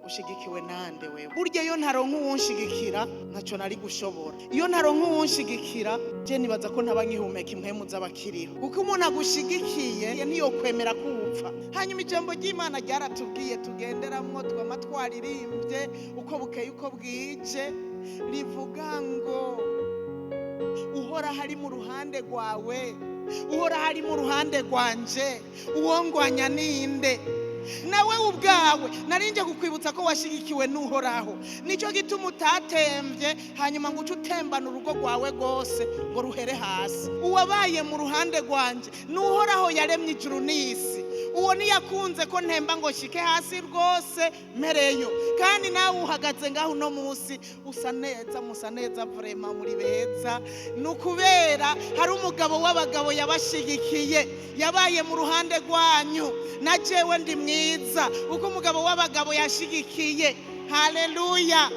ushigikiwe nande wewe? Burya iyo ntaronka uwunshigikira ntaco nari gushobora. Iyo ntaronka uwunshigikira je nibaza ko ntaba nkihumeka impwemu z'abakiriho, kuko umuntu agushigikiye niyo kwemera kuwupfa. Hanyuma ijambo ry'Imana ryaratubwiye tugenderamwo twama twaririmbye uko bukeye uko bwije, rivuga ngo Uhoraho ari mu ruhande rwawe, Uhoraho ari mu ruhande rwanje, uwongwanya ninde? Nawe ubwawe narinje kukwibutsa ko washigikiwe n'Uhoraho. Nico gituma utatemvye hanyuma ngo utembana urugo rwawe rwose ngo ruhere hasi. Uwabaye mu ruhande rwanje n'Uhoraho yaremye ijuru n'isi. Uwo niyakunze ko ntemba ngo shike hasi rwose mereyo. Kandi nawe uhagaze ngaho no musi usa neza vrema muri beza. Nukubera hari umugabo w'abagabo yabashigikiye, yabaye mu ruhande rwanyu. Na jewe ndi mwiza uko umugabo w'abagabo yashigikiye. Haleluya.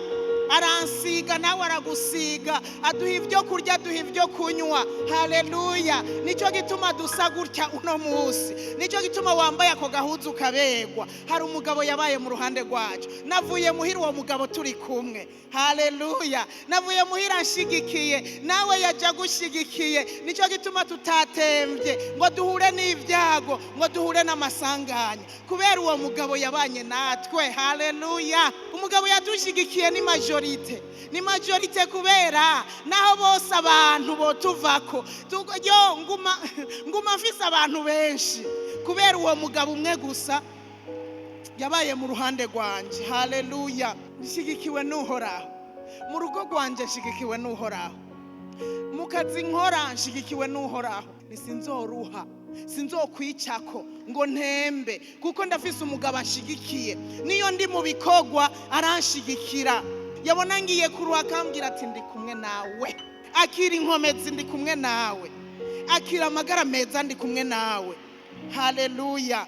Aransiga nawe aragusiga, aduha ibyo kurya aduha ibyo kunywa. Haleluya. Nico gituma dusa gutya uno musi, nico gituma wambaye ako gahuzu kabegwa. Hari umugabo yabaye mu ruhande rwacu. Navuye muhira uwo mugabo turi kumwe. Haleluya. Navuye muhira anshigikiye, nawe yaja gushigikiye. Nico gituma tutatembye ngo duhure n'ibyago, ngo duhure n'amasanganya, kubera uwo mugabo yabanye natwe. Haleluya. Umugabo yadushigikiye ni majorite kubera naho bose abantu botuvako nguma mfise abantu benshi, kubera uwo mugabo umwe gusa yabaye mu ruhande rwanje. Haleluya. Nshigikiwe n'Uhoraho. Mu rugo rwanje nshigikiwe n'Uhoraho. Mu kazi nkora nshigikiwe n'Uhoraho. Sinzoruha, sinzokwicako ngo ntembe, kuko ndafise umugabo anshigikiye. Niyo ndi mu bikogwa aranshigikira. Yabona ngiye kuruha akambwira ati ndi kumwe nawe. Akira inkomezi ndi kumwe nawe. Akira amagara meza ndi kumwe nawe. Haleluya.